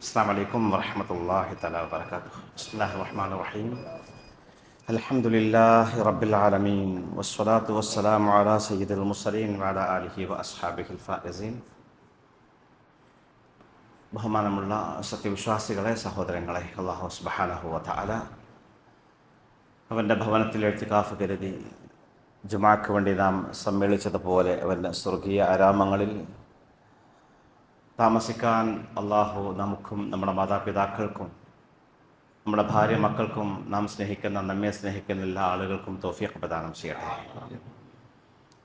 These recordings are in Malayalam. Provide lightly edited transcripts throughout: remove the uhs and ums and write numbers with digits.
السلام عليكم ورحمة الله تعالى وبركاته. بسم الله الرحمن الرحيم. الحمد لله رب العالمين والصلاة والسلام على سيد المرسلين وعلى آله وأصحابه الفائزين. ബഹുമാനമുള്ള സത്യവിശ്വാസികളെ, സഹോദരങ്ങളെ, അല്ലാഹു സുബ്ഹാനഹു വ തആല അവൻ്റെ ഭവനത്തിൽ ഇഅ്തികാഫ് കരുതി ജുമാക്ക് വേണ്ടി നാം സമ്മേളിച്ചതുപോലെ അവൻ്റെ സ്വർഗീയ ആരാമങ്ങളിൽ താമസിക്കാൻ അള്ളാഹു നമുക്കും നമ്മുടെ മാതാപിതാക്കൾക്കും നമ്മുടെ ഭാര്യ മക്കൾക്കും നാം സ്നേഹിക്കുന്ന നമ്മെ സ്നേഹിക്കുന്ന എല്ലാ ആളുകൾക്കും തൗഫീഖ് പ്രദാനം ചെയ്യട്ടെ.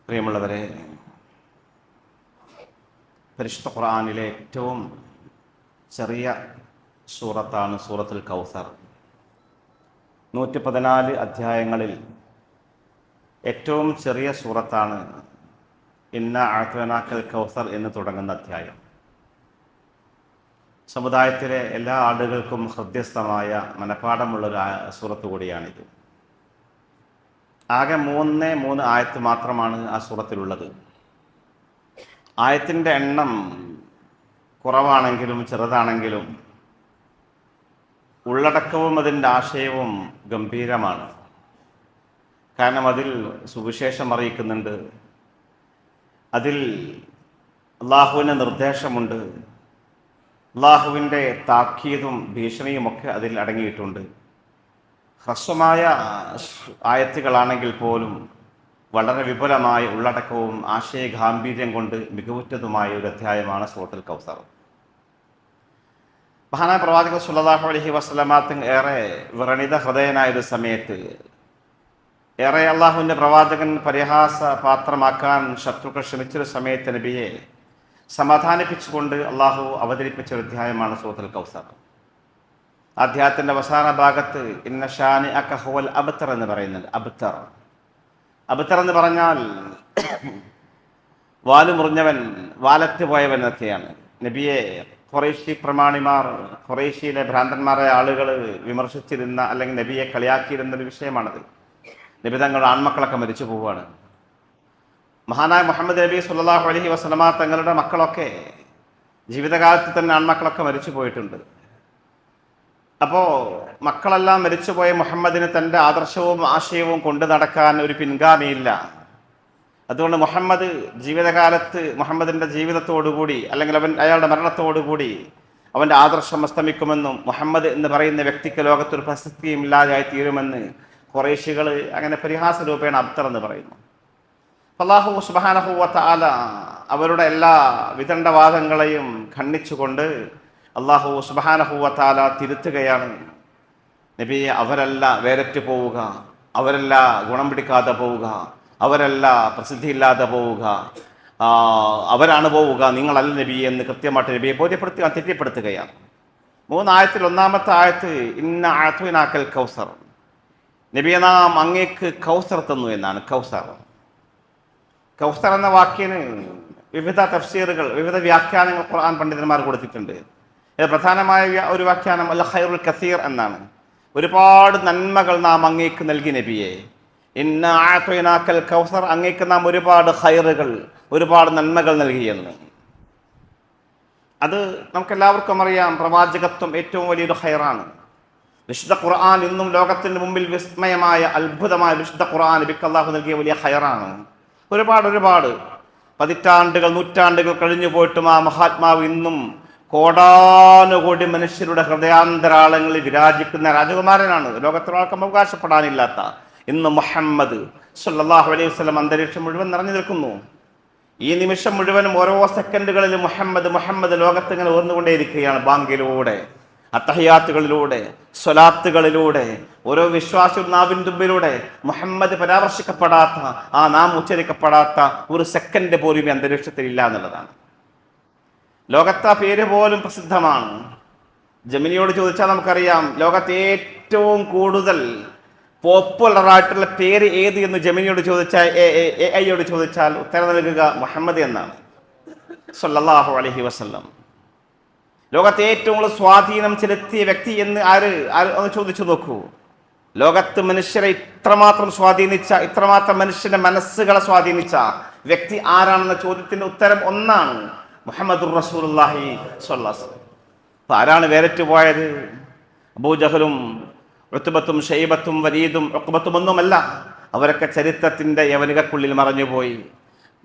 പ്രിയമുള്ളവരെ, പരിശുദ്ധ ഖുർആനിലെ ഏറ്റവും ചെറിയ സൂറത്താണ് സൂറത്തുൽ കൗസർ. 114 അധ്യായങ്ങളിൽ ഏറ്റവും ചെറിയ സൂറത്താണ് ഇന്നാ അഅ്തൈനാക്കൽ കൗസർ എന്ന് തുടങ്ങുന്ന അധ്യായം. സമുദായത്തിലെ എല്ലാ ആളുകൾക്കും ഹൃദ്യസ്ഥമായ മനഃപ്പാഠമുള്ളൊരു സൂറത്ത് കൂടിയാണിത്. ആകെ 3 ആയത്ത് മാത്രമാണ് ആ സൂറത്തിലുള്ളത്. ആയത്തിൻ്റെ എണ്ണം കുറവാണെങ്കിലും ചെറുതാണെങ്കിലും ഉള്ളടക്കവും അതിൻ്റെ ആശയവും ഗംഭീരമാണ്. കാരണം അതിൽ സുവിശേഷം അറിയിക്കുന്നുണ്ട്, അതിൽ അള്ളാഹുവിൻ്റെ നിർദ്ദേശമുണ്ട്, അള്ളാഹുവിൻ്റെ താക്കീതും ഭീഷണിയുമൊക്കെ അതിൽ അടങ്ങിയിട്ടുണ്ട്. ഹ്രസ്വമായ ആയത്തുകളാണെങ്കിൽ പോലും വളരെ വിപുലമായ ഉള്ളടക്കവും ആശയ ഗാംഭീര്യം കൊണ്ട് മികവുറ്റതുമായ ഒരു അധ്യായമാണ് സൂറത്തുൽ കൗസർ. മഹാനായ പ്രവാചകൻ സ്വല്ലല്ലാഹു അലൈഹി വസല്ലമ ഏറെ വ്രണിത ഹൃദയനായൊരു സമയത്ത്, ഏറെ അള്ളാഹുവിൻ്റെ പ്രവാചകൻ പരിഹാസ പാത്രമാക്കാൻ ശത്രുക്കൾ ശ്രമിച്ചൊരു സമയത്ത് നബിയെ സമാധാനിപ്പിച്ചുകൊണ്ട് അള്ളാഹു അവതരിപ്പിച്ച ഒരു അധ്യായമാണ് സൂറത്തുൽ കൗസർ. അധ്യായത്തിൻ്റെ അവസാന ഭാഗത്ത് ഇന്ന ഷാനിഅക ഹുവൽ അബ്തർ എന്ന് പറയുന്നുണ്ട്. അബ്തർ എന്ന് പറഞ്ഞാൽ വാല് മുറിഞ്ഞവൻ, വാലറ്റ് പോയവൻ എന്നൊക്കെയാണ്. നബിയെ ഖുറൈശി പ്രമാണിമാർ, ഖുറൈശിയിലെ ഭ്രാന്തന്മാരായ ആളുകൾ വിമർശിച്ചിരുന്ന അല്ലെങ്കിൽ നബിയെ കളിയാക്കിയിരുന്നൊരു വിഷയമാണത്. നബി തങ്ങളുടെ ആൺമക്കളൊക്കെ മരിച്ചു പോവുകയാണ്. മഹാനായ മുഹമ്മദ് നബി സല്ലല്ലാഹു അലൈഹി വസല്ലമ തങ്ങളുടെ മക്കളൊക്കെ ജീവിതകാലത്ത് തന്നെ ആൺമക്കളൊക്കെ മരിച്ചു പോയിട്ടുണ്ട്. അപ്പോൾ മക്കളെല്ലാം മരിച്ചുപോയ മുഹമ്മദിന് തൻ്റെ ആദർശവും ആശയവും കൊണ്ടു നടക്കാൻ ഒരു പിൻഗാമിയില്ല. അതുകൊണ്ട് മുഹമ്മദ് ജീവിതകാലത്ത് മുഹമ്മദിൻ്റെ ജീവിതത്തോടുകൂടി അല്ലെങ്കിൽ അയാളുടെ മരണത്തോടുകൂടി അവൻ്റെ ആദർശം അസ്തമിക്കുമെന്നും മുഹമ്മദ് എന്ന് പറയുന്ന വ്യക്തിക്ക് ലോകത്തൊരു പ്രശസ്തിയും ഇല്ലാതായി തീരുമെന്ന് ഖുറൈശികൾ അങ്ങനെ പരിഹാസ രൂപേണ അബ്തർ എന്ന് പറയുന്നു. അല്ലാഹു സുബ്ഹാനഹു വ തആല അവരുടെ എല്ലാ വിദണ്ഡവാദങ്ങളെയും ഖണ്ഡിച്ചുകൊണ്ട് അല്ലാഹു സുബ്ഹാനഹു വ തആല തിരുത്തുകയാണ്. നബിയെ, അവരല്ല വേരറ്റ് പോവുക, അവരല്ല ഗുണം പിടിക്കാതെ പോവുക, അവരല്ല പ്രസിദ്ധിയില്ലാതെ പോവുക, അവരാണ് പോവുക, നിങ്ങളല്ല നബിയെ എന്ന് കൃത്യമായിട്ട് നബിയെ ബോധ്യപ്പെടുത്തുക, തെറ്റിപ്പെടുത്തുകയാണ്. 3 ആയത്തിൽ ഒന്നാമത്തെ ആയത്ത് ഇന്ന അഅ്തൈനാക്കൽ കൗസർ, നബിയെ നാം അങ്ങേക്ക് കൗസർ തന്നു എന്നാണ്. കൗസർ എന്ന വാക്കിന് വിവിധ തഫ്സീറുകൾ, വിവിധ വ്യാഖ്യാനങ്ങൾ ഖുർആൻ പണ്ഡിതന്മാർ കൊടുത്തിട്ടുണ്ട്. ഇത് പ്രധാനമായ ഒരു വ്യാഖ്യാനം അൽ ഖൈറുൽ കസീർ എന്നാണ്. ഒരുപാട് നന്മകൾ നാം അങ്ങേക്ക് നൽകി നബിയെ. ഇന്ന അഅ്തൈനാക്കൽ കൗസർ, അങ്ങേക്ക് നാം ഒരുപാട് ഖൈറുകൾ, ഒരുപാട് നന്മകൾ നൽകിയെന്ന്. അത് നമുക്കെല്ലാവർക്കും അറിയാം. പ്രവാചകത്വം ഏറ്റവും വലിയൊരു ഖൈറാണ്. വിശുദ്ധ ഖുർആൻ ഇന്നും ലോകത്തിന് മുമ്പിൽ വിസ്മയമായ അത്ഭുതമായ വിശുദ്ധ ഖുർആൻ നബിക്ക് അല്ലാഹു നൽകിയ വലിയ ഖൈറാണ്. ഒരുപാട് പതിറ്റാണ്ടുകൾ, നൂറ്റാണ്ടുകൾ കഴിഞ്ഞു പോയിട്ടും ആ മഹാത്മാവ് ഇന്നും കോടാനുകോടി മനുഷ്യരുടെ ഹൃദയാന്തരാളങ്ങളിൽ വിരാജിക്കുന്ന രാജകുമാരനാണ്. ലോകത്തിലാർക്കും അവകാശപ്പെടാനില്ലാത്ത ഇന്ന് മുഹമ്മദ് സല്ലല്ലാഹു അലൈഹി വസല്ലം അന്തരീക്ഷം മുഴുവൻ നിറഞ്ഞു നിൽക്കുന്നു. ഈ നിമിഷം മുഴുവനും ഓരോ സെക്കൻഡുകളിലും മുഹമ്മദ് ലോകത്തിങ്ങനെ ഓർന്നുകൊണ്ടേയിരിക്കുകയാണ്. ബാങ്കിലൂടെ, അത്തഹിയാത്തുകളിലൂടെ, സ്വലാത്തുകളിലൂടെ, ഓരോ വിശ്വാസവും നാവിൻ തുമ്പിലൂടെ മുഹമ്മദ് പരാമർശിക്കപ്പെടാത്ത, ആ നാം ഉച്ചരിക്കപ്പെടാത്ത ഒരു സെക്കൻഡ് പോലും ഈ അന്തരീക്ഷത്തിൽ ഇല്ല എന്നുള്ളതാണ്. ലോകത്തെ പേര് പോലും പ്രസിദ്ധമാണ്. ജമിനിയോട് ചോദിച്ചാൽ നമുക്കറിയാം, ലോകത്തെ ഏറ്റവും കൂടുതൽ പോപ്പുലറായിട്ടുള്ള പേര് ഏത് എന്ന് ജമിനിയോട് ചോദിച്ചാൽ, AI ചോദിച്ചാൽ ഉത്തരം നൽകുക മുഹമ്മദ് എന്നാണ് സല്ലല്ലാഹു അലൈഹി വസല്ലം. ലോകത്തെ ഏറ്റവും കൂടുതൽ സ്വാധീനം ചെലുത്തിയ വ്യക്തി എന്ന് ആര് ഒന്ന് ചോദിച്ചു നോക്കൂ. ലോകത്ത് മനുഷ്യരെ ഇത്രമാത്രം സ്വാധീനിച്ച, ഇത്രമാത്രം മനുഷ്യന്റെ മനസ്സുകളെ സ്വാധീനിച്ച വ്യക്തി ആരാണെന്ന ചോദ്യത്തിന്റെ ഉത്തരം ഒന്നാണ്, മുഹമ്മദുർ റസൂലുള്ളാഹി സ്വല്ലല്ലാഹു അലൈഹി വസല്ലം. അപ്പൊ ആരാണ് വേറിട്ട് പോയത്? അബൂജഹലും ഉത്ബത്തും ഷൈബത്തും വലീദും ഉഖ്ബത്തും ഒന്നുമല്ല. അവരൊക്കെ ചരിത്രത്തിന്റെ യവനികക്കുള്ളിൽ മറഞ്ഞുപോയി.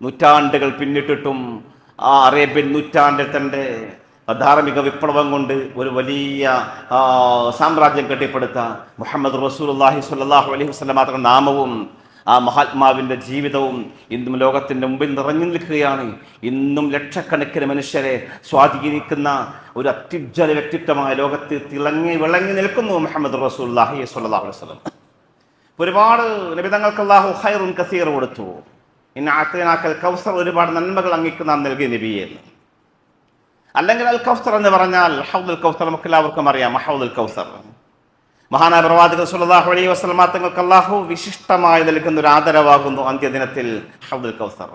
നൂറ്റാണ്ടുകൾ പിന്നിട്ടിട്ടും ആ അറേബ്യൻ നൂറ്റാണ്ടിൽ തന്റെ ധാർമ്മിക വിപ്ലവം കൊണ്ട് ഒരു വലിയ സാമ്രാജ്യം കെട്ടിപ്പടുത്ത മുഹമ്മദ് റസൂലുള്ളാഹി സ്വല്ലല്ലാഹു അലൈഹി വസല്ലം മാത്രം നാമവും ആ മഹാത്മാവിന്റെ ജീവിതവും ഇന്നും ലോകത്തിന്റെ മുമ്പിൽ നിറഞ്ഞു നിൽക്കുകയാണ്. ഇന്നും ലക്ഷക്കണക്കിന് മനുഷ്യരെ സ്വാധീനിക്കുന്ന ഒരു അത്യുജ്വല വ്യക്തിത്വമായ ലോകത്ത് വിളങ്ങി നിൽക്കുന്നു മുഹമ്മദ് റസൂലുള്ളാഹി സ്വല്ലല്ലാഹു അലൈഹി വസല്ലം. ഒരുപാട് നബിതങ്ങൾക്ക് അല്ലാഹു ഖൈറുൻ കസീർ കൊടുത്തു. ഇന്ന അഅ്തൈനാക്കൽ കൗസർ, ഒരുപാട് നന്മകൾ അങ്ങേക്ക് നാം നൽകി നബിയെ. അല്ലെങ്കിൽ അൽ കൗസർ എന്ന് പറഞ്ഞാൽ ഹൗദുൽ കൗസർ, നമുക്ക് എല്ലാവർക്കും അറിയാം. ഹൗദുൽ കൗസർ മഹാനായ പ്രവാചകൻ സ്വല്ലല്ലാഹു അലൈഹി വസല്ലം തങ്ങൾക്ക് അല്ലാഹു വിശിഷ്ടമായി നൽകുന്ന ഒരു ആദരവാകുന്നു അന്ത്യദിനത്തിൽ ഹൗദുൽ കൗസർ.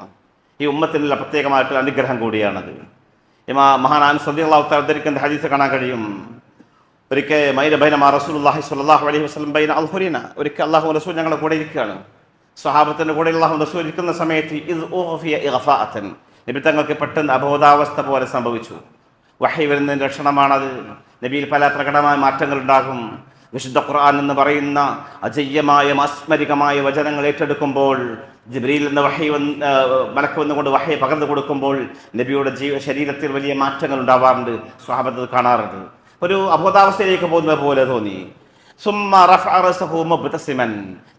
ഈ ഉമ്മത്തിനുള്ള പ്രത്യേകമായിട്ടുള്ള അനുഗ്രഹം കൂടിയാണത്. മഹാനാൻ റളിയല്ലാഹു തആല ഉദ്ധരിക്കുന്ന ഹദീസ് കാണാൻ കഴിയും. ഒരിക്കൽ റസൂലുള്ളാഹി സ്വല്ലല്ലാഹു അലൈഹി വസല്ലം ബൈന അൽഹുരീന, ഒരിക്കൽ അല്ലാഹു റസൂൽ ഞങ്ങളുടെ കൂടെ ഇരിക്കുകയാണ്. സ്വഹാബത്തിന്റെ കൂടെ അല്ലാഹു റസൂൽ ഇരിക്കുന്ന സമയത്ത് ഇദ് ഉഗ്ഫിയ ഇഗ്ഫാഅതൻ, നബി തങ്ങൾക്ക് പെട്ടെന്ന് അബോധാവസ്ഥ പോലെ സംഭവിച്ചു. വഹി വരുന്നതിന്റെ ലക്ഷണമാണത്. നബിയിൽ പല പ്രകടമായ മാറ്റങ്ങൾ ഉണ്ടാകും. വിശുദ്ധ ഖുർആൻ എന്ന് പറയുന്ന അജയ്യമായ മാസ്മരികമായ വചനങ്ങൾ ഏറ്റെടുക്കുമ്പോൾ, ജിബ്രീൽ എന്ന മലക്ക് വന്നുകൊണ്ട് വഹി പകർന്നു കൊടുക്കുമ്പോൾ നബിയുടെ ശരീരത്തിൽ വലിയ മാറ്റങ്ങൾ ഉണ്ടാവാറുണ്ട്. സ്വഹാബത്ത് കാണാറുണ്ട്. ഒരു അബോധാവസ്ഥയിലേക്ക് പോകുന്നത് പോലെ തോന്നി. സുമ്മ റഫഅ റഅസഹു മുബ്തസിമൻ,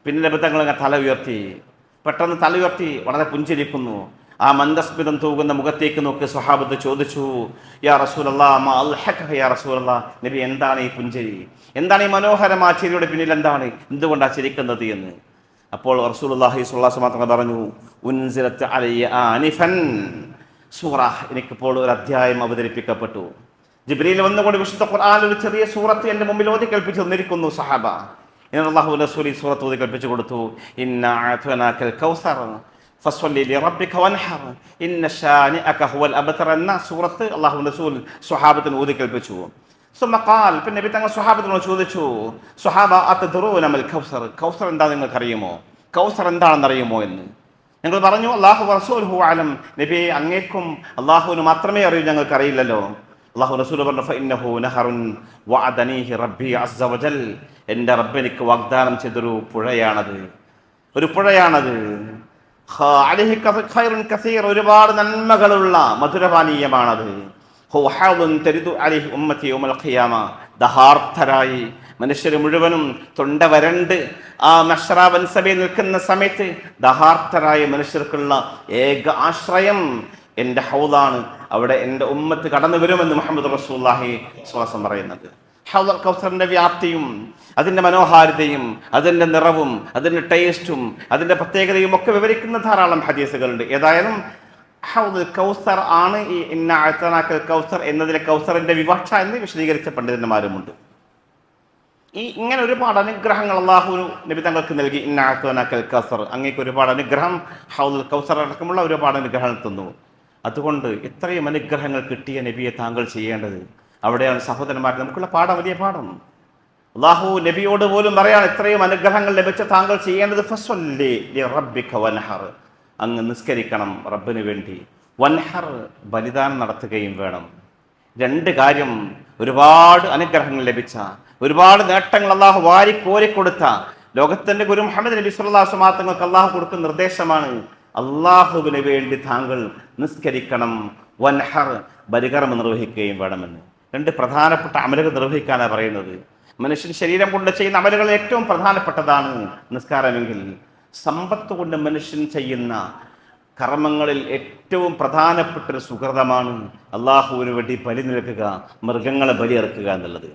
പിന്നെ നബി തങ്ങൾ തല ഉയർത്തി. പെട്ടെന്ന് തല ഉയർത്തി വളരെ പുഞ്ചിരിക്കുന്നു. ആ മന്ദസ്മിതം തൂകുന്ന മുഖത്തേക്ക് നോക്കി സ്വഹാബത്ത് ചോദിച്ചു, യാ റസൂലല്ലാഹ് മാ അൽഹക യാ റസൂലല്ലാഹ്, നബി എന്താണ് ഈ പുഞ്ചിരി, എന്താണ് ഈ മനോഹരമായ ചിരിയുടെ പിന്നിൽ, എന്താണ്, എന്തുകൊണ്ടാണ് ചിരിക്കുന്നത് എന്ന്. അപ്പോൾ റസൂലുള്ളാഹി സ്വല്ലല്ലാഹു അലൈഹി വസല്ലം പറഞ്ഞു, ഉൻസിലത്ത് അലയ്യ ആനിഫൻ സൂറ, എനിക്കിപ്പോൾ ഒരു അധ്യായം അവതരിപ്പിക്കപ്പെട്ടു. ജിബ്രീൽ വന്നുകൊണ്ട് വിശുദ്ധ ഖുർആനിൽ ഒരു ചെറിയ സൂറത്ത് എൻ്റെ മുമ്പിൽ ഓതി കൽപ്പിച്ചു തന്നിരിക്കുന്നു സഹാബ. അല്ലാഹു റസൂൽ ഈ സൂറത്ത് ഓതി കൽപ്പിച്ചു കൊടുത്തു. ഇന്നാ അഅ്തനാകൽ കൗസർ ഫസ്വല്ലി ലിറബ്ബിക വൻഹർ ഇന്ന ശാനിഅക ഹുവൽ അബ്തർ എന്ന സൂറത്ത് അല്ലാഹു റസൂൽ സ്വഹാബത്തിന് ഓതി കൽപ്പിച്ചു. സുമ്മ ഖാൽ, പിന്നെ നബി തങ്ങൾ സ്വഹാബത്തിനോട് ചോദിച്ചു, സ്വഹാബ അതദ്റൂന മൽ കൗസർ, കൗസർ എന്താ നിങ്ങൾക്ക് അറിയുമോ, കൗസർ എന്താണെന്ന് അറിയുമോ എന്ന്. ഞങ്ങൾ പറഞ്ഞു അല്ലാഹു റസൂലുഹു അലം, നബി അങ്ങേക്കും അല്ലാഹുവിന് മാത്രമേ അറിയൂ, ഞങ്ങൾക്ക് അറിയില്ലല്ലോ. അല്ലാഹു റസൂൽ പറഞ്ഞു, ഫഇന്നഹു നഹറുൻ വഅദനീഹി റബ്ബി അസ്സ വജൽ, എൻ്റെ റബ്ബ് എനിക്ക് വാഗ്ദാനം ചെയ്തൊരു പുഴയാണത്, ഒരു പുഴയാണത്. അലൈഹി ഖൈറുൻ കസീർ, ഒരുപാട് നന്മകളുള്ള മധുരപാനീയമാണത്. ദഹാർത്ഥരായി മനുഷ്യർ മുഴുവനും തൊണ്ട വരണ്ട് ആ മശ്റാബൻ സഭയിൽ നിൽക്കുന്ന സമയത്ത് ദഹാർത്ഥരായ മനുഷ്യർക്കുള്ള ഏക ആശ്രയം എൻ്റെ ഹൗദാണ്, അവിടെ എൻ്റെ ഉമ്മത്ത് കടന്നു വരുമെന്ന് മുഹമ്മദ് റസൂലുള്ളാഹി സ്വല്ലല്ലാഹു അലൈഹി വസല്ലം പറയുന്നത്. ഹൗദുൽ കൗസറിന്റെ വ്യാപ്തിയും അതിൻ്റെ മനോഹാരിതയും അതിൻ്റെ നിറവും അതിൻ്റെ ടേസ്റ്റും അതിൻ്റെ പ്രത്യേകതയും ഒക്കെ വിവരിക്കുന്ന ധാരാളം ഹദീസുകളുണ്ട്. ഏതായാലും ഹൗദുൽ കൗസർ ആണ് ഈ ഇന്ന അഅ്തനാകൽ കൗസർ എന്നതിലെ കൗസറിന്റെ വിവക്ഷ എന്ന് വിശദീകരിച്ച പണ്ഡിതന്മാരുമുണ്ട്. ഈ ഇങ്ങനെ ഒരുപാട് അനുഗ്രഹങ്ങൾ അല്ലാഹു നബി തങ്ങൾക്ക് നൽകി. ഇന്ന അഅ്തനാകൽ കൗസർ, അങ്ങേക്ക് ഒരുപാട് അനുഗ്രഹം, ഹൗദുൽ കൗസർ അടക്കമുള്ള ഒരുപാട് അനുഗ്രഹങ്ങൾ തന്നു. അതുകൊണ്ട് ഇത്രയും അനുഗ്രഹങ്ങൾ കിട്ടിയ നബിയെ താങ്കൾ ചെയ്യേണ്ടത്, അവിടെയാണ് സഹോദരന്മാർ നമുക്കുള്ള പാഠം, വലിയ പാഠം. അല്ലാഹു നബിയോട് പോലും പറയാണ്, ഇത്രയും അനുഗ്രഹങ്ങൾ ലഭിച്ച താങ്കൾ ചെയ്യേണ്ടത് ഫസ്വല്ലി ലിറബ്ബിക വൻഹർ, അങ്ങ് നിസ്കരിക്കണം റബ്ബിന് വേണ്ടി, വൻഹർ ബലിദാനം നടത്തുകയും വേണം. രണ്ട് കാര്യം, ഒരുപാട് അനുഗ്രഹങ്ങൾ ലഭിച്ച, ഒരുപാട് നേട്ടങ്ങൾ അല്ലാഹു വാരി കോരിക്കൊടുത്ത ലോകത്തിന്റെ ഗുരു മുഹമ്മദ് നബി സ്വല്ലല്ലാഹു അലൈഹി വസല്ലം തങ്ങൾക്ക് അല്ലാഹു കൊടുക്കുന്ന നിർദ്ദേശമാണ്, അല്ലാഹുവിന് വേണ്ടി താങ്കൾ നിസ്കരിക്കണം, വൻഹർ ബലികർമ്മം നിർവഹിക്കുകയും വേണമെന്ന്. രണ്ട് പ്രധാനപ്പെട്ട അമലുകൾ നിർവഹിക്കാനാണ് പറയുന്നത്. മനുഷ്യൻ ശരീരം കൊണ്ട് ചെയ്യുന്ന അമലുകളിൽ ഏറ്റവും പ്രധാനപ്പെട്ടതാണ് നിസ്കാരമെങ്കിൽ, സമ്പത്ത് കൊണ്ട് മനുഷ്യൻ ചെയ്യുന്ന കർമ്മങ്ങളിൽ ഏറ്റവും പ്രധാനപ്പെട്ട ഒരു സുഹൃതമാണ് അള്ളാഹുവിന് വേണ്ടി ബലി നൽകുക, മൃഗങ്ങളെ ബലിയെറുക്കുക എന്നുള്ളത്.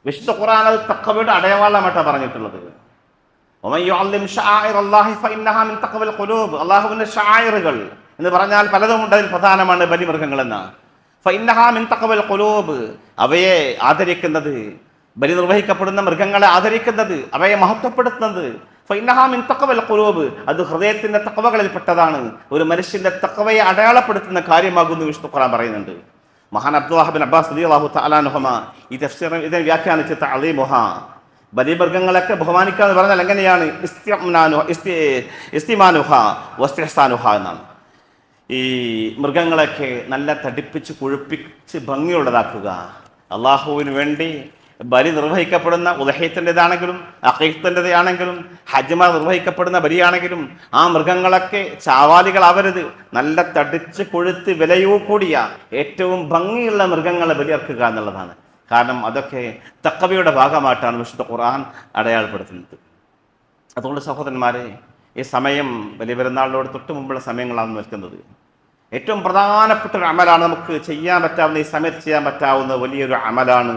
വിശുദ്ധ ഖുർആൻ അത് തഖ്വയുടെ അടയാളമായിട്ടാണ് പറഞ്ഞിട്ടുള്ളത്. അള്ളാഹുവിന്റെ ഷായറുകൾ എന്ന് പറഞ്ഞാൽ പലതുമുണ്ട്, അതിൽ പ്രധാനമാണ് ബലിമൃഗങ്ങൾ എന്ന. ഫഇന്നഹാ മിൻ തഖ്വൽ ഖുലൂബ്, അവയെ ആദരിക്കുന്നത്, ബലി നിർവഹിക്കപ്പെടുന്ന മൃഗങ്ങളെ ആദരിക്കുന്നത്, അവയെ മഹത്വപ്പെടുത്തുന്നത്. ഫഇന്നഹാ മിൻ തഖ്വൽ ഖുലൂബ്, അത് ഹൃദയത്തിന്റെ തഖ്വകളിൽപ്പെട്ടതാണ്, ഒരു മനുഷ്യന്റെ തഖ്വയെ അടയാളപ്പെടുത്തുന്ന കാര്യമാകുന്നു വിശുദ്ധ ഖുർആൻ പറയുന്നുണ്ട്. മഹാൻ അബ്ദുല്ലാഹ് ബിൻ അബ്ബാസ് റളിയല്ലാഹു തആല അൻഹുമാ ഈ തഫ്സീർ ഇതിനെ വ്യാഖ്യാനിച്ച തഅലീമുഹാ, ബലിമൃഗങ്ങളൊക്കെ ബഹുമാനിക്കുക എന്ന് പറഞ്ഞാൽ എങ്ങനെയാണ്, ഇസ്തിമാനുഹ വസ്തിഹ്സാനുഹ എന്നാണ്. ഈ മൃഗങ്ങളൊക്കെ നല്ല തടിപ്പിച്ച് കൊഴുപ്പിച്ച് ഭംഗിയുള്ളതാക്കുക. അള്ളാഹുവിന് വേണ്ടി ബലി നിർവഹിക്കപ്പെടുന്ന ഉദഹയത്തിൻ്റെതാണെങ്കിലും അഖീഖത്തിൻ്റെതാണെങ്കിലും ഹജ്മ നിർവഹിക്കപ്പെടുന്ന ബലിയാണെങ്കിലും ആ മൃഗങ്ങളൊക്കെ ചാവാലികളാവരുത്. നല്ല തടിച്ച് കൊഴുത്ത് വിലയോ കൂടിയ ഏറ്റവും ഭംഗിയുള്ള മൃഗങ്ങളെ ബലിയർക്കുക എന്നുള്ളതാണ്. കാരണം അതൊക്കെ തഖ്വയുടെ ഭാഗമായിട്ടാണ് വിശുദ്ധ ഖുർആൻ അടയാളപ്പെടുത്തുന്നത്. അതുകൊണ്ട് സഹോദരന്മാരെ, ഈ സമയം വലിയ പെരുന്നാളിനോട് തൊട്ട് മുമ്പുള്ള സമയങ്ങളാണ് നിൽക്കുന്നത്. ഏറ്റവും പ്രധാനപ്പെട്ട ഒരു അമലാണ്, നമുക്ക് ചെയ്യാൻ പറ്റാവുന്ന ഈ സമയത്ത് ചെയ്യാൻ പറ്റാവുന്ന വലിയൊരു അമലാണ്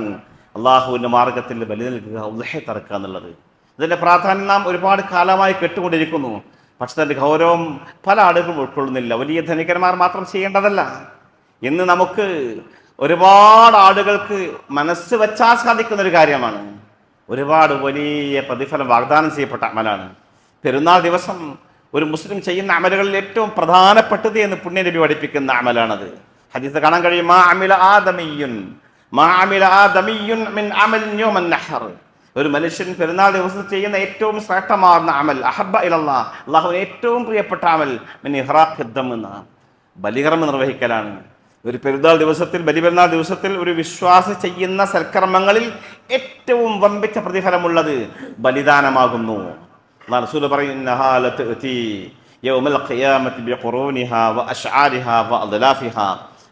അള്ളാഹുവിൻ്റെ മാർഗത്തിൽ ബലി നൽകുക, ഉദ്ഹയത്ത് അറുക്കുക എന്നുള്ളത്. ഇതിൻ്റെ പ്രാധാന്യം നാം ഒരുപാട് കാലമായി കേട്ടുകൊണ്ടിരിക്കുന്നു. പക്ഷെ അതിൻ്റെ ഗൗരവം പല ആളുകളും ഉൾക്കൊള്ളുന്നില്ല. വലിയ ധനികന്മാർ മാത്രം ചെയ്യേണ്ടതല്ല. ഇന്ന് നമുക്ക് ഒരുപാട് ആളുകൾക്ക് മനസ്സ് വെച്ചാൽ സാധിക്കുന്ന ഒരു കാര്യമാണ്. ഒരുപാട് വലിയ പ്രതിഫലം വാഗ്ദാനം ചെയ്യപ്പെട്ട അമലാണ്. പെരുന്നാൾ ദിവസം ഒരു മുസ്ലിം ചെയ്യുന്ന അമലുകളിൽ ഏറ്റവും പ്രധാനപ്പെട്ടത് എന്ന് പുണ്യ നബി പഠിപ്പിക്കുന്ന അമലാണത്. ഹദീസ് കാണാൻ കഴിയും, ഒരു മനുഷ്യൻ പെരുന്നാൾ ദിവസം ചെയ്യുന്ന ഏറ്റവും ശ്രേഷ്ഠമാർന്ന അമൽ, അഹബ്ബ ഇലല്ലാഹ്, അല്ലാഹുവിന് ഏറ്റവും പ്രിയപ്പെട്ട അമൽ മിൻ ഇഹ്റാഖ് ദം എന്ന ബലികർമ്മം നിർവഹിക്കലാണ്. ഒരു പെരുന്നാൾ ദിവസത്തിൽ, ബലിപെരുന്നാൾ ദിവസത്തിൽ ഒരു വിശ്വാസി ചെയ്യുന്ന സൽക്കർമ്മങ്ങളിൽ ഏറ്റവും വമ്പിച്ച പ്രതിഫലമുള്ളത് ബലിദാനമാകുന്നു. റസൂൽ പറയുന്ന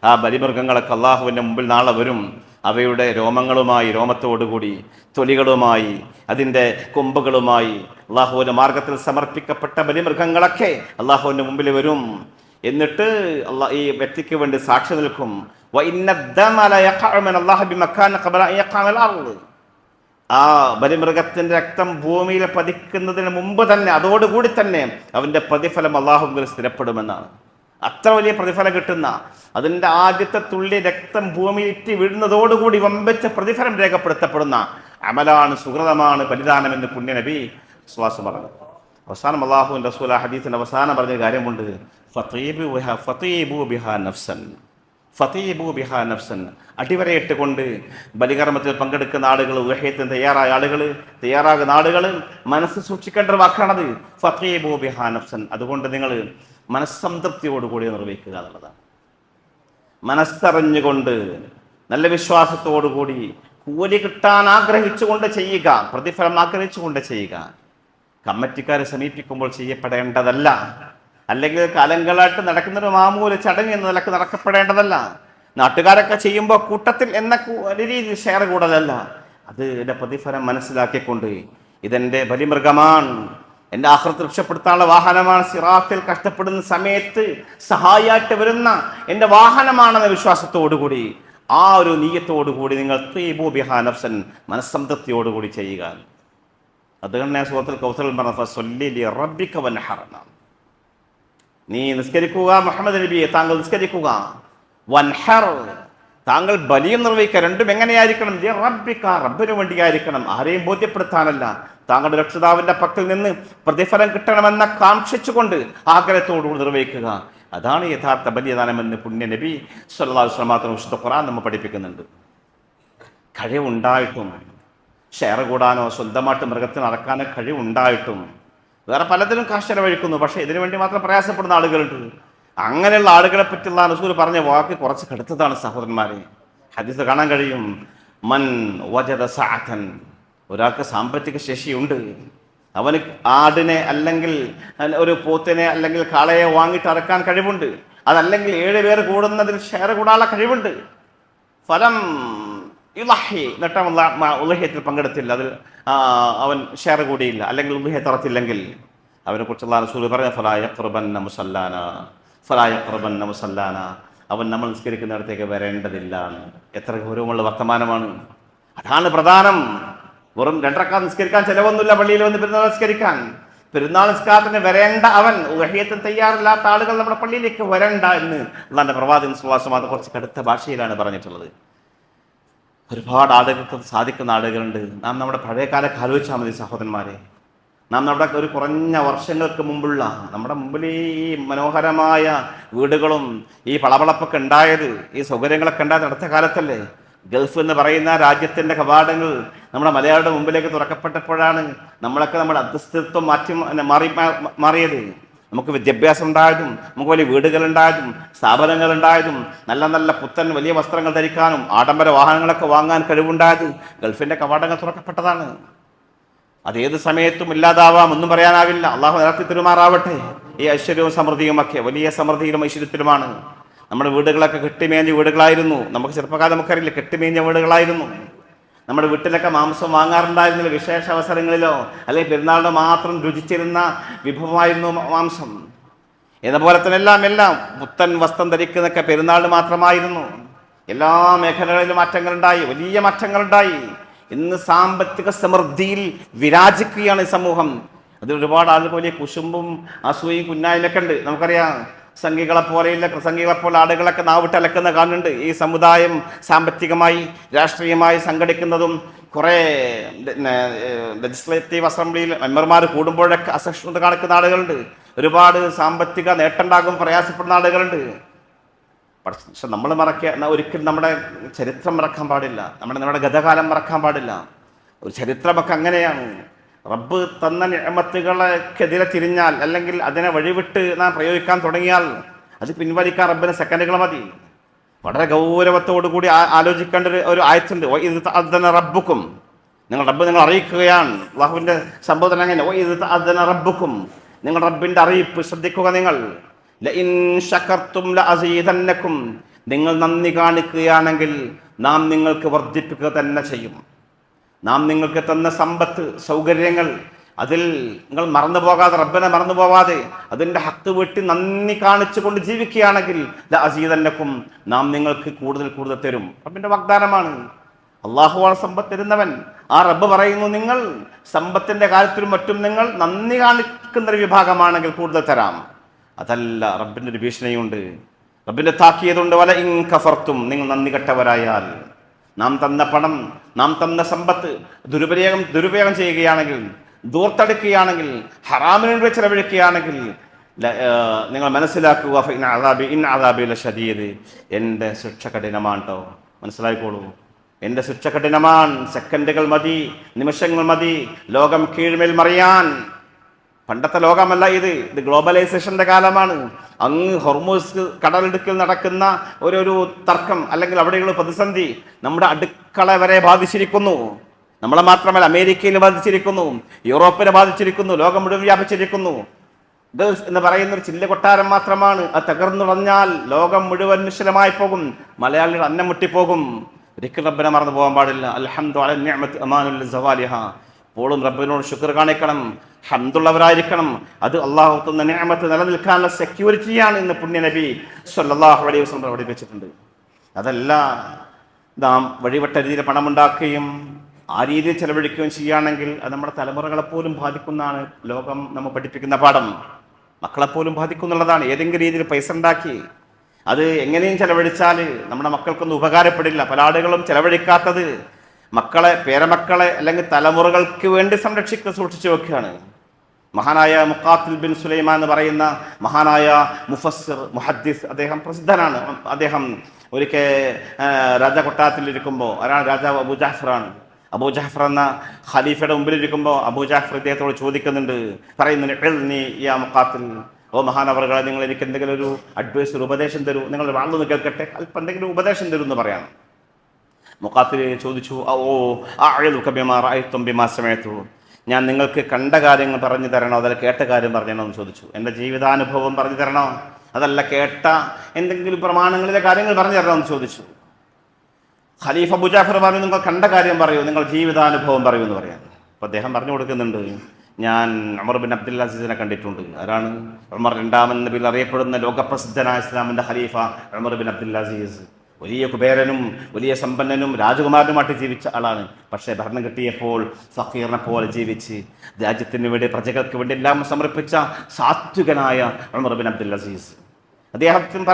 ആ ബലിമൃഗങ്ങളൊക്കെ അള്ളാഹുവിൻ്റെ മുമ്പിൽ നാളെ വരും. അവയുടെ രോമങ്ങളുമായി, രോമത്തോടുകൂടി, തൊലികളുമായി, അതിൻ്റെ കൊമ്പുകളുമായി അള്ളാഹുവിൻ്റെ മാർഗത്തിൽ സമർപ്പിക്കപ്പെട്ട ബലിമൃഗങ്ങളൊക്കെ അള്ളാഹുവിൻ്റെ മുമ്പിൽ വരും. എന്നിട്ട് ഈ വ്യക്തിക്ക് വേണ്ടി സാക്ഷി നിൽക്കും. ആ ബലിമൃഗത്തിന്റെ രക്തം ഭൂമിയിൽ പതിക്കുന്നതിന് മുമ്പ് തന്നെ, അതോടുകൂടി തന്നെ അവന്റെ പ്രതിഫലം അള്ളാഹുവിൽ സ്ഥിരപ്പെടുമെന്നാണ്. അത്ര വലിയ പ്രതിഫലം കിട്ടുന്ന, അതിൻ്റെ ആദ്യത്തെ തുള്ളി രക്തം ഭൂമിയിൽ ഇറ്റി വീഴുന്നതോടുകൂടി വമ്പിച്ച പ്രതിഫലം രേഖപ്പെടുത്തപ്പെടുന്ന അമലാണ്, സുഹൃതമാണ് ബലിദാനം എന്ന് പുണ്യ നബി വിശ്വാസം പറഞ്ഞു. അവസാനം അള്ളാഹുവിൻ്റെ റസൂൽ ഹദീസിന്റെ അവസാനം പറഞ്ഞ കാര്യമുണ്ട്, അടിവരയിട്ട് കൊണ്ട് ബലികർമ്മത്തിൽ പങ്കെടുക്കുന്ന ആളുകൾ, ഉഹയത്തിന് തയ്യാറാകുന്ന ആളുകൾ മനസ്സ് സൂക്ഷിക്കേണ്ട ഒരു വാക്കാണത്, ഫതീബു ബിഹാ നഫ്സൻ. അതുകൊണ്ട് നിങ്ങൾ മനസ്സംതൃപ്തിയോടുകൂടി നിർവഹിക്കുക എന്നുള്ളതാണ്. മനസ്സറിഞ്ഞുകൊണ്ട് നല്ല വിശ്വാസത്തോടുകൂടി കൂലി കിട്ടാൻ ആഗ്രഹിച്ചുകൊണ്ട് ചെയ്യുക, പ്രതിഫലം ആഗ്രഹിച്ചുകൊണ്ട് ചെയ്യുക. കമ്മിറ്റിക്കാരെ സമീപിക്കുമ്പോൾ ചെയ്യപ്പെടേണ്ടതല്ല, അല്ലെങ്കിൽ കാലങ്ങളായിട്ട് നടക്കുന്നൊരു മാമൂല ചടങ്ങ് എന്ന നിലക്ക് നടക്കപ്പെടേണ്ടതല്ല. നാട്ടുകാരൊക്കെ ചെയ്യുമ്പോൾ കൂട്ടത്തിൽ എന്ന രീതിയിൽ ഷെയർ കൂടലല്ല. അത് എൻ്റെ പ്രതിഫലം മനസ്സിലാക്കിക്കൊണ്ട് ഇതെൻ്റെ ബലിമൃഗമാണ്, എൻ്റെ ആഖിറത്ത് രക്ഷപ്പെടുത്താനുള്ള വാഹനമാണ്, സിറാത്തിൽ കഷ്ടപ്പെടുന്ന സമയത്ത് സഹായിയായിട്ട് വരുന്ന എൻ്റെ വാഹനമാണെന്ന വിശ്വാസത്തോടുകൂടി, ആ ഒരു നീയത്തോടുകൂടി നിങ്ങൾ തീബൂ ബിഹാ നഫ്സൻ, മനസ്സംതൃപ്തിയോടുകൂടി ചെയ്യുക. അതുകൊണ്ട് ഞാൻ സൂറത്തുൽ കൗസറിൽ പറഞ്ഞ ഫസ്വല്ലി ലിറബ്ബിക വൻഹർ, നീ നിസ്കരിക്കുക മുഹമ്മദ് നബിയെ, താങ്കൾ നിസ്കരിക്കുക. വൻഹർ, താങ്കൾ ബലിയും നിർവഹിക്കുക. രണ്ടും എങ്ങനെയായിരിക്കണം? റബ്ബിക, റബ്ബിന് വേണ്ടിയായിരിക്കണം, ആരെയും ബോധ്യപ്പെടുത്താനല്ല. താങ്കളുടെ രക്ഷിതാവിന്റെ പക്കൽ നിന്ന് പ്രതിഫലം കിട്ടണമെന്ന കാക്ഷിച്ചുകൊണ്ട് ആഗ്രഹത്തോടുകൂടി നിർവഹിക്കുക. അതാണ് യഥാർത്ഥ ബലിദാനമെന്ന് പുണ്യ നബി സല്ലല്ലാഹു അലൈഹി വസല്ലം വിശുദ്ധ ഖുർആൻ നമ്മൾ പഠിപ്പിക്കുന്നുണ്ട്. കഴിവുണ്ടായിട്ടും, ഷെയർ കൂടാനോ സ്വന്തമായിട്ട് മൃഗത്തിന് നടക്കാനോ കഴിവുണ്ടായിട്ടും വേറെ പലതിലും കാശ് ചെലവഴിക്കുന്നു. പക്ഷേ ഇതിനു വേണ്ടി മാത്രം പ്രയാസപ്പെടുന്ന ആളുകളുണ്ട്. അങ്ങനെയുള്ള ആളുകളെ പറ്റിയുള്ള റസൂൽ പറഞ്ഞ വാക്ക് കുറച്ച് കടുത്തതാണ് സഹോദരന്മാരെ. ഹദീസ് കാണാൻ കഴിയും, മൻ വജദ സഅതൻ, ഒരാൾക്ക് സാമ്പത്തിക ശേഷിയുണ്ട്, അവന് ആടിനെ അല്ലെങ്കിൽ ഒരു പോത്തിനെ അല്ലെങ്കിൽ കാളയെ വാങ്ങിയിട്ട് അറക്കാൻ കഴിവുണ്ട്, അതല്ലെങ്കിൽ 7 പേർ കൂടുന്നതിൽ ഷെയർ കൂടാനുള്ള കഴിവുണ്ട്. ഫലം ഇളഹി, എന്നിട്ട് ഉലഹ്യത്തിൽ പങ്കെടുത്തില്ല, അതിൽ അവൻ ഷെയർ കൂടിയില്ല, അല്ലെങ്കിൽ ഉലഹ്യത്ത് അറത്തില്ലെങ്കിൽ അവനെ കുറിച്ചുള്ള റസൂൽ പറഞ്ഞ ഫലാ യഖ്റബന്ന മുസല്ലാന, അവൻ നമ്മൾ നിസ്കരിക്കുന്നിടത്തേക്ക് വരേണ്ടതില്ല. എത്ര ഗൗരവമുള്ള വർത്തമാനമാണ്! അതാണ് പ്രധാനം. വെറും 2 റക്അത്ത് നിസ്കരിക്കാൻ ചിലവൊന്നുമില്ല പള്ളിയിൽ വന്ന് പെരുന്നാൾ നിസ്കരിക്കാൻ. പെരുന്നാൾ നിസ്കാരത്തിന് വരേണ്ട അവൻ, ഉലഹ്യത്തിന് തയ്യാറില്ലാത്ത ആളുകൾ നമ്മുടെ പള്ളിയിലേക്ക് വരണ്ട എന്ന് അള്ളാന്റെ പ്രവാചകൻ സ്വല്ലല്ലാഹു അലൈഹി വസല്ലം കുറച്ച് കടുത്ത ഭാഷയിലാണ് പറഞ്ഞിട്ടുള്ളത്. ഒരുപാട് ആളുകൾക്ക് സാധിക്കുന്ന ആളുകളുണ്ട്. നാം നമ്മുടെ പഴയകാലൊക്കെ ആലോചിച്ചാൽ മതി സഹോദരന്മാരെ. നാം നമ്മുടെ ഒരു കുറഞ്ഞ വർഷങ്ങൾക്ക് മുമ്പുള്ള നമ്മുടെ മുമ്പിൽ ഈ മനോഹരമായ വീടുകളും ഈ പളപളപ്പൊക്കെ ഉണ്ടായത്, ഈ സൗകര്യങ്ങളൊക്കെ ഉണ്ടായത് അടുത്ത കാലത്തല്ലേ? ഗൾഫ് എന്ന് പറയുന്ന രാജ്യത്തിൻ്റെ കവാടങ്ങൾ നമ്മുടെ മലയാളിയുടെ മുമ്പിലേക്ക് തുറക്കപ്പെട്ടപ്പോഴാണ് നമ്മളൊക്കെ നമ്മുടെ അധസ്ഥിത്വം മാറിയത്. നമുക്ക് വിദ്യാഭ്യാസം ഉണ്ടായതും നമുക്ക് വലിയ വീടുകളുണ്ടായതും സ്ഥാപനങ്ങളുണ്ടായതും നല്ല നല്ല പുത്തൻ വലിയ വസ്ത്രങ്ങൾ ധരിക്കാനും ആഡംബര വാഹനങ്ങളൊക്കെ വാങ്ങാൻ കഴിവുണ്ടായതും ഗൾഫിൻ്റെ കവാടങ്ങൾ തുറക്കപ്പെട്ടതാണ്. അതേത് സമയത്തും ഇല്ലാതാവാം, ഒന്നും പറയാനാവില്ല. അള്ളാഹു നിലർത്തി തെരുമാറാവട്ടെ. ഈ ഐശ്വര്യവും സമൃദ്ധിയും ഒക്കെ വലിയ സമൃദ്ധിയിലും ഐശ്വര്യത്തിലുമാണ്. നമ്മുടെ വീടുകളൊക്കെ കെട്ടിമേഞ്ഞ വീടുകളായിരുന്നു. നമുക്ക് ചെറുപ്പക്കാലം നമുക്കറിയില്ല, കെട്ടിമേഞ്ഞ വീടുകളായിരുന്നു. നമ്മുടെ വീട്ടിലൊക്കെ മാംസം വാങ്ങാറുണ്ടായിരുന്നില്ല. വിശേഷ അവസരങ്ങളിലോ അല്ലെങ്കിൽ പെരുന്നാളിനോ മാത്രം രുചിച്ചിരുന്ന വിഭവമായിരുന്നു മാംസം. എന്നപോലെ തന്നെ എല്ലാം പുത്തൻ വസ്ത്രം ധരിക്കുന്നതൊക്കെ പെരുന്നാളിന് മാത്രമായിരുന്നു. എല്ലാ മേഖലകളിലും മാറ്റങ്ങളുണ്ടായി, വലിയ മാറ്റങ്ങളുണ്ടായി. ഇന്ന് സാമ്പത്തിക സമൃദ്ധിയിൽ വിരാജിക്കുകയാണ് ഈ സമൂഹം. അതിൽ ഒരുപാട് ആളുകൾ വലിയ കുശുമ്പും അസൂയയും കുന്നായ്മയൊക്കെ ഉണ്ട്. നമുക്കറിയാം, സംഘികളെപ്പോലെയില്ല പ്രസംഗികളെപ്പോലെ ആളുകളൊക്കെ നാവിട്ട് അലക്കുന്ന കാണുന്നുണ്ട്. ഈ സമുദായം സാമ്പത്തികമായി രാഷ്ട്രീയമായി സംഘടിക്കുന്നതും കുറേ ലെജിസ്ലേറ്റീവ് അസംബ്ലിയിൽ മെമ്പർമാർ കൂടുമ്പോഴൊക്കെ അസഹിഷ്ണുത കാണിക്കുന്ന ആളുകളുണ്ട്. ഒരുപാട് സാമ്പത്തിക നേട്ടമുണ്ടാകും പ്രയാസപ്പെടുന്ന ആളുകളുണ്ട്. പക്ഷെ നമ്മൾ ഒരിക്കലും നമ്മുടെ ചരിത്രം മറക്കാൻ പാടില്ല. നമ്മുടെ ഗതകാലം മറക്കാൻ പാടില്ല. ഒരു ചരിത്രമൊക്കെ അങ്ങനെയാണ്. റബ്ബ് തന്ന നിഅമത്തുകൾക്കെതിരെ തിരിഞ്ഞാൽ അല്ലെങ്കിൽ അതിനെ വഴിവിട്ട് നാം പ്രയോഗിക്കാൻ തുടങ്ങിയാൽ അത് പിൻവലിക്കാൻ റബ്ബിന് സെക്കൻഡുകൾ മതി. വളരെ ഗൗരവത്തോടുകൂടി ആലോചിക്കേണ്ട ഒരു ആയത്തുണ്ട്. ഇത് തഅദ്ദന റബ്ബുക്കും, റബ്ബ് നിങ്ങൾ അറിയിക്കുകയാണ്. അല്ലാഹുവിൻ്റെ സംബോധന അങ്ങനെ, ഇത് തഅദ്ദന റബ്ബുക്കും, നിങ്ങൾ റബ്ബിൻ്റെ അറിയിപ്പ് ശ്രദ്ധിക്കുക. നിങ്ങൾ ലഇൻ ശകർതും ലഅസീദന്നകും, നിങ്ങൾ നന്ദി കാണിക്കുകയാണെങ്കിൽ നാം നിങ്ങൾക്ക് വർദ്ധിപ്പിക്കുക തന്നെ ചെയ്യും. നാം നിങ്ങൾക്ക് തന്ന സമ്പത്ത് സൗകര്യങ്ങൾ അതിൽ നിങ്ങൾ മറന്നു പോകാതെ, റബ്ബിനെ മറന്നു പോകാതെ അതിൻ്റെ ഹക്ക് വീട്ടി നന്ദി കാണിച്ചുകൊണ്ട് ജീവിക്കുകയാണെങ്കിൽ ലഅസീദന്നകും, നാം നിങ്ങൾക്ക് കൂടുതൽ കൂടുതൽ തരും. റബ്ബിൻ്റെ വാഗ്ദാനമാണ്. അള്ളാഹുവാണ് സമ്പത്ത് തരുന്നവൻ. ആ റബ്ബ് പറയുന്നു, നിങ്ങൾ സമ്പത്തിൻ്റെ കാര്യത്തിലും മറ്റും നിങ്ങൾ നന്ദി കാണിക്കുന്നൊരു വിഭാഗമാണെങ്കിൽ കൂടുതൽ തരാം. അതല്ല, റബ്ബിൻ്റെ ഒരു ഭീഷണിയുണ്ട്, റബ്ബിൻ്റെ താക്കീതുണ്ട്. വല ഇൻ കഫർത്തും, നിങ്ങൾ നന്ദി കെട്ടവരായാൽ, നാം തന്ന പണം, നാം തന്ന സമ്പത്ത് ദുരുപയോഗം ചെയ്യുകയാണെങ്കിൽ, ദൂർത്തെടുക്കുകയാണെങ്കിൽ, ഹറാമിന് വേണ്ടി ചെലവഴിക്കുകയാണെങ്കിൽ നിങ്ങൾ മനസ്സിലാക്കുക, ഇൻ അദാബി ലശദീദ്, എൻ്റെ ശിക്ഷ കഠിനമാണ് കേട്ടോ. മനസ്സിലായിക്കോളൂ, എൻ്റെ ശിക്ഷ കഠിനമാണ്. സെക്കൻഡുകൾ മതി, നിമിഷങ്ങൾ മതി ലോകം കീഴ്മേൽ മറിയാൻ. പണ്ടത്തെ ലോകമല്ല ഇത് ഗ്ലോബലൈസേഷൻ്റെ കാലമാണ്. അങ്ങ് ഹോർമൂസ് കടലിടുക്കിൽ നടക്കുന്ന ഒരു തർക്കം അല്ലെങ്കിൽ അവിടെയുള്ള പ്രതിസന്ധി നമ്മുടെ അടുക്കള വരെ ബാധിച്ചിരിക്കുന്നു. നമ്മളെ മാത്രമല്ല, അമേരിക്കയിൽ ബാധിച്ചിരിക്കുന്നു, യൂറോപ്പിനെ ബാധിച്ചിരിക്കുന്നു, ലോകം മുഴുവൻ വ്യാപിച്ചിരിക്കുന്നു. ഗൾഫ് എന്ന് പറയുന്ന ഒരു ചില്ല കൊട്ടാരം മാത്രമാണ്. അത് തകർന്നുടഞ്ഞാൽ ലോകം മുഴുവൻ നിശ്ചലമായി പോകും, മലയാളികൾ അന്നം മുട്ടിപ്പോകും. ഒരിക്കലും റബ്ബിനെ മറന്നു പോകാൻ പാടില്ല. അൽഹംദു അല നിഅമത്തി അമാനുൽ സവാലിഹ, എപ്പോഴും റബ്ബിനോട് ശുക്ർ കാണിക്കണം, ഹംദുള്ളവരായിരിക്കണം. അത് അള്ളാഹു തന്ന നിഅമത്ത് നിലനിൽക്കാനുള്ള സെക്യൂരിറ്റിയാണ് ഇന്ന് പുണ്യ നബി സ്വല്ലല്ലാഹു അലൈഹി വസല്ലം പഠിപ്പിച്ചിട്ടുണ്ട്. അതല്ല, നാം വഴിവട്ട രീതിയിൽ പണമുണ്ടാക്കുകയും ആ രീതിയിൽ ചെലവഴിക്കുകയും ചെയ്യുകയാണെങ്കിൽ അത് നമ്മുടെ തലമുറകളെപ്പോലും ബാധിക്കുന്നതാണ്. ലോകം നമ്മൾ പഠിപ്പിക്കുന്ന പാഠം മക്കളെപ്പോലും ബാധിക്കുന്നുള്ളതാണ്. ഏതെങ്കിലും രീതിയിൽ പൈസ ഉണ്ടാക്കി അത് എങ്ങനെയും ചെലവഴിച്ചാൽ നമ്മുടെ മക്കൾക്കൊന്നും ഉപകാരപ്പെടില്ല. പല ആളുകളും ചെലവഴിക്കാത്തത് മക്കളെ, പേരമക്കളെ അല്ലെങ്കിൽ തലമുറകൾക്ക് വേണ്ടി സൂക്ഷിച്ചു വെക്കുകയാണ്. മഹാനായ മുഖാത്തിൽ ബിൻ സുലൈമാൻ എന്ന് പറയുന്ന മഹാനായ മുഫസ്സിർ മുഹദ്ദിസ്, അദ്ദേഹം പ്രസിദ്ധനാണ്. അദ്ദേഹം ഒരിക്കൽ രാജകൊട്ടാരത്തിലിരിക്കുമ്പോൾ, രാജാവ് അബൂ ജഅഫറാണ്. അബൂ ജഅഫർ എന്ന ഖലീഫയുടെ മുമ്പിലിരിക്കുമ്പോൾ അബൂ ജഅഫർ ഇദ്ദേഹത്തോട് ചോദിക്കുന്നുണ്ട്, പറയുന്നുണ്ട്, യാ മുഖാത്തിൽ, ഓ മഹാനവറുകളെ, നിങ്ങൾ എനിക്ക് എന്തെങ്കിലും ഒരു അഡ്വൈസ്, ഒരു ഉപദേശം തരൂ, നിങ്ങൾ വാങ്ങുന്നു കേൾക്കട്ടെ, അല്പം എന്തെങ്കിലും ഉപദേശം തരൂ എന്ന് പറയാണ്. മുഖാത്തിൽ ചോദിച്ചു, ഞാൻ നിങ്ങൾക്ക് കണ്ട കാര്യങ്ങൾ പറഞ്ഞു തരണോ അതല്ല കേട്ട കാര്യം പറഞ്ഞോ എന്ന് ചോദിച്ചു. എൻ്റെ ജീവിതാനുഭവം പറഞ്ഞു തരണോ അതല്ല കേട്ട എന്തെങ്കിലും പ്രമാണങ്ങളിലെ കാര്യങ്ങൾ പറഞ്ഞു തരണോ എന്ന് ചോദിച്ചു. ഖലീഫ അബൂ ജഅഫർ പറഞ്ഞു, നിങ്ങൾ കണ്ട കാര്യം പറയൂ, നിങ്ങൾ ജീവിതാനുഭവം പറയൂ എന്ന് പറയാൻ. അപ്പോൾ അദ്ദേഹം പറഞ്ഞു കൊടുക്കുന്നുണ്ട്, ഞാൻ ഉമർ ബിൻ അബ്ദുൽ അസീസിനെ കണ്ടിട്ടുണ്ട്. ആരാണ്? ഉമർ രണ്ടാമൻ നബിയിൽ അറിയപ്പെടുന്ന ലോകപ്രസിദ്ധനായ ഇസ്ലാമിൻ്റെ ഖലീഫ ഉമർ ബിൻ അബ്ദുൽ അസീസ്. വലിയ കുബേരനും വലിയ സമ്പന്നനും രാജകുമാരനുമായിട്ട് ജീവിച്ച ആളാണ്. പക്ഷേ ഭരണം കിട്ടിയപ്പോൾ ഫഖീറിനെ പോലെ ജീവിച്ച് രാജ്യത്തിന് വേണ്ടി, പ്രജകൾക്ക് വേണ്ടി എല്ലാം സമർപ്പിച്ച സാത്വികനായ ഉമർ ബിൻ അബ്ദുൽ അസീസ്. അദ്ദേഹത്തിന്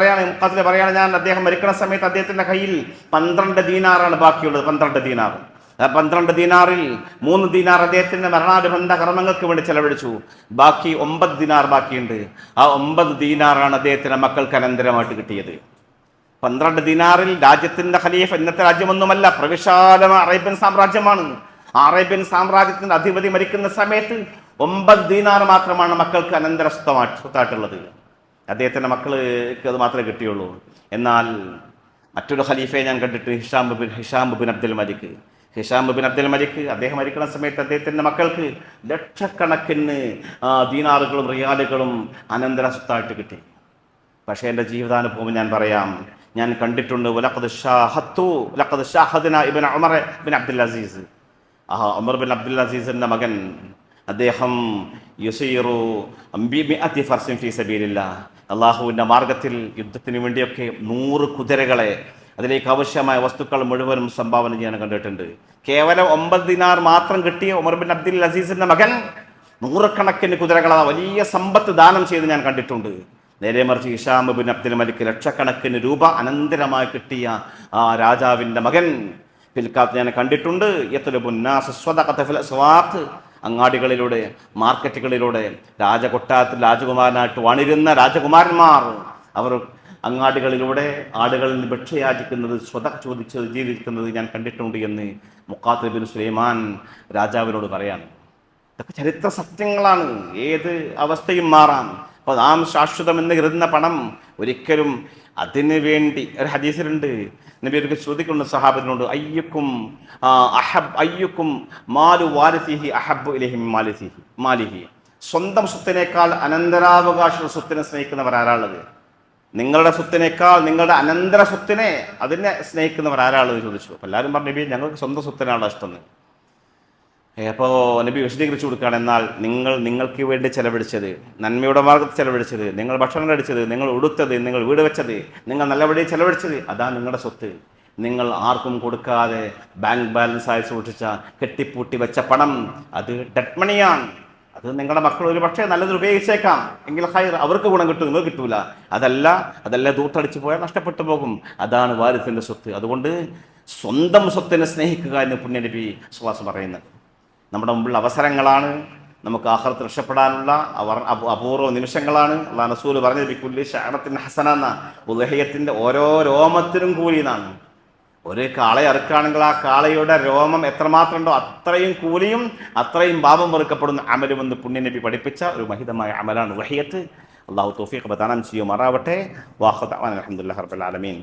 പറയാണ്, ഞാൻ അദ്ദേഹം മരിക്കുന്ന സമയത്ത് അദ്ദേഹത്തിൻ്റെ കയ്യിൽ 12 ദീനാറാണ് ബാക്കിയുള്ളത്. 12 ദീനാർ. ആ 12 ദീനാറിൽ 3 ദീനാർ അദ്ദേഹത്തിൻ്റെ മരണാനുബന്ധ കർമ്മങ്ങൾക്ക് വേണ്ടി ചെലവഴിച്ചു. ബാക്കി 9 ദീനാർ ബാക്കിയുണ്ട്. ആ 9 ദീനാറാണ് അദ്ദേഹത്തിൻ്റെ മക്കൾക്ക് അനന്തരമായിട്ട് കിട്ടിയത്. 12 ദീനാറിൽ രാജ്യത്തിൻ്റെ ഖലീഫ, ഇന്നത്തെ രാജ്യമൊന്നുമല്ല, പ്രവിശാലമായ അറേബ്യൻ സാമ്രാജ്യമാണ്. ആ അറേബ്യൻ സാമ്രാജ്യത്തിൻ്റെ അധിപതി മരിക്കുന്ന സമയത്ത് 9 ദീനാർ മാത്രമാണ് മക്കൾക്ക് അനന്തര സ്വത്തായിട്ടുള്ളത്. അദ്ദേഹത്തിൻ്റെ മക്കൾക്ക് അത് മാത്രമേ കിട്ടിയുള്ളൂ. എന്നാൽ മറ്റൊരു ഖലീഫയെ ഞാൻ കണ്ടിട്ട് ഹിഷാം ബിൻ അബ്ദുൽ മലിക് അദ്ദേഹം മരിക്കുന്ന സമയത്ത് അദ്ദേഹത്തിൻ്റെ മക്കൾക്ക് ലക്ഷക്കണക്കിന് ദീനാറുകളും റിയാലുകളും അനന്തര സ്വത്തായിട്ട് കിട്ടി. പക്ഷേ എൻ്റെ ജീവിതാനുഭവം ഞാൻ പറയാം, ഞാൻ കണ്ടിട്ടുണ്ട്. ഉമർ ബിൻ അബ്ദുൽ അസീസിൻ്റെ മകൻ അദ്ദേഹം അള്ളാഹുവിൻ്റെ മാർഗത്തിൽ യുദ്ധത്തിന് വേണ്ടിയൊക്കെ 100 കുതിരകളെ, അതിലേക്ക് ആവശ്യമായ വസ്തുക്കൾ മുഴുവനും സംഭാവന ചെയ്യാൻ കണ്ടിട്ടുണ്ട്. കേവലം 9 ദിനാർ മാത്രം കിട്ടിയ ഉമർ ബിൻ അബ്ദുൽ അസീസിന്റെ മകൻ 100 കണക്കിന് കുതിരകളെ വലിയ സമ്പത്ത് ദാനം ചെയ്ത് ഞാൻ കണ്ടിട്ടുണ്ട്. നേരെ മറിച്ച് ഹിഷാം ബിൻ അബ്ദുൽ മലിക് ലക്ഷക്കണക്കിന് രൂപ അനന്തരമായി കിട്ടിയ ആ രാജാവിൻ്റെ മകൻ പിൽക്കാലത്ത് ഞാൻ കണ്ടിട്ടുണ്ട്. അങ്ങാടികളിലൂടെ, മാർക്കറ്റുകളിലൂടെ, രാജകൊട്ടാരത്തിൽ രാജകുമാരനായിട്ട് വണിരുന്ന രാജകുമാരന്മാർ അവർ അങ്ങാടികളിലൂടെ ആടുകളിൽ ഭിക്ഷയാചിക്കുന്നത്, സ്വതക ചോദിച്ച് ജീവിക്കുന്നത് ഞാൻ കണ്ടിട്ടുണ്ട് എന്ന് മുഖാത്തിബ് ബിൻ സുലൈമാൻ രാജാവിനോട് പറയാം. ഇതൊക്കെ ചരിത്ര സത്യങ്ങളാണ്. ഏത് അവസ്ഥയും മാറാം. അപ്പോൾ നാം ശാശ്വതമെന്ന് കരുതുന്ന പണം ഒരിക്കലും അതിന് വേണ്ടി, ഒരു ഹദീസിലുണ്ട്, നബി ഒരിക്കൽ ചോദിക്കുന്നു സഹാബത്തിനോട്, അയ്യുക്കും മാലു വാരിസിഹി അഹബ്ബു ഇലൈഹി മിൻ മാലിഹി. സ്വന്തം സ്വത്തിനേക്കാൾ അനന്തരാവകാശ സ്വത്തിനെ സ്നേഹിക്കുന്നവർ ആരാളുള്ളത്? നിങ്ങളുടെ സ്വത്തിനേക്കാൾ നിങ്ങളുടെ അനന്തര സ്വത്തിനെ, അതിനെ സ്നേഹിക്കുന്നവർ ആരാളുള്ളത് ചോദിച്ചു. അപ്പോൾ എല്ലാവരും പറഞ്ഞു, നബി ഞങ്ങൾക്ക് സ്വന്തം സ്വത്തിനാണ് ഇഷ്ടം. അപ്പോൾ നബി വിശദീകരിച്ചു കൊടുക്കുകയാണ്, എന്നാൽ നിങ്ങൾക്ക് വേണ്ടി ചെലവഴിച്ചത്, നന്മയുടെ മാർഗത്തിൽ ചെലവഴിച്ചത്, നിങ്ങൾ ഭക്ഷണം കഴിച്ചത്, നിങ്ങൾ ഉടുത്തത്, നിങ്ങൾ വീട് വെച്ചത്, നിങ്ങൾ നല്ല വഴിയിൽ ചെലവഴിച്ചത്, അതാണ് നിങ്ങളുടെ സ്വത്ത്. നിങ്ങൾ ആർക്കും കൊടുക്കാതെ ബാങ്ക് ബാലൻസ് ആയി സൂക്ഷിച്ച, കെട്ടിപ്പൂട്ടി വെച്ച പണം അത് ഡെഡ് മണിയാണ്. അത് നിങ്ങളുടെ മക്കൾ ഒരു പക്ഷേ നല്ലത് ഉപയോഗിച്ചേക്കാം, എങ്കിൽ ഹൈർ, അവർക്ക് ഗുണം കിട്ടും, നിങ്ങൾ കിട്ടൂല. അതല്ല ദൂത്തടിച്ചു പോയാൽ നഷ്ടപ്പെട്ടു പോകും. അതാണ് വാരിസിൻ്റെ സ്വത്ത്. അതുകൊണ്ട് സ്വന്തം സ്വത്തിനെ സ്നേഹിക്കുക എന്ന് പുണ്യനബി സുഹാസ് പറയുന്നത്. നമ്മുടെ മുമ്പിലുള്ള അവസരങ്ങളാണ്, നമുക്ക് ആഖിറത്തിൽ രക്ഷപ്പെടാനുള്ള അപൂർവ നിമിഷങ്ങളാണ്. അല്ലാഹു റസൂൽ പറഞ്ഞത് ബികുല്ലി ശഅറത്തിൻ ഹസന എന്ന, ഉദ്ഹിയത്തിൻ്റെ ഓരോ രോമത്തിനും കൂലി എന്നാണ്. ഒരു കാളയെ അറുക്കുകയാണെങ്കിൽ ആ കാളയുടെ രോമം എത്രമാത്രം ഉണ്ടോ അത്രയും കൂലിയും അത്രയും പാപം വെറുക്കപ്പെടുന്ന അമലുമെന്ന് പുണ്യനബി പഠിപ്പിച്ച ഒരു മഹിതമായ അമലാണ് ഉദ്ഹിയത്ത്. അല്ലാഹു തൗഫീഖ് പ്രദാനം ചെയ്യുമാറാവട്ടെ. വാഖിറു ദഅ്വാനാ അൽഹംദുലില്ലാഹി റബ്ബിൽ ആലമീൻ.